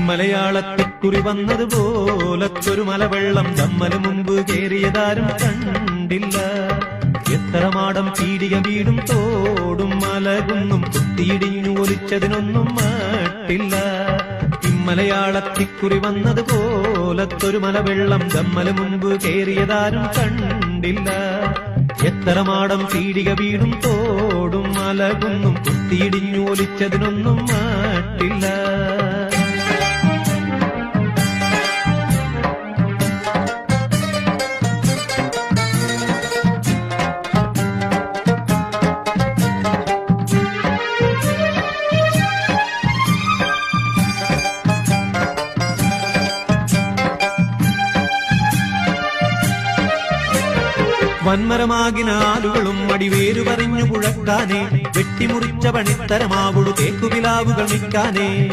മലയാളത്തിക്കുറി വന്നതുപോലത്തൊരു മലവെള്ളം നമ്മന് മുമ്പ് കേറിയതാരും കണ്ടില്ല. എത്ര മാടം പീടിക വീടും തോടും മലകുന്നും കുത്തിയിടിഞ്ഞു ഒലിച്ചതിനൊന്നും മട്ടില്ല. മലയാളത്തിക്കുറി വന്നതുപോലത്തൊരു മലവെള്ളം നമ്മന് മുമ്പ് കേറിയതാരും കണ്ടില്ല. എത്ര മാടം പീടിക വീടും തോടും മലകുന്നും കുത്തിയിടിഞ്ഞു ഒലിച്ചതിനൊന്നും മട്ടില്ല. വന്മരമാകിനാലുകളും അടിവേരു പറഞ്ഞു പുഴക്കാനേ, വെട്ടിമുറിച്ച പണിത്തരമാവുടു തേക്കുപിലാവുകൾ നിൽക്കാനേ.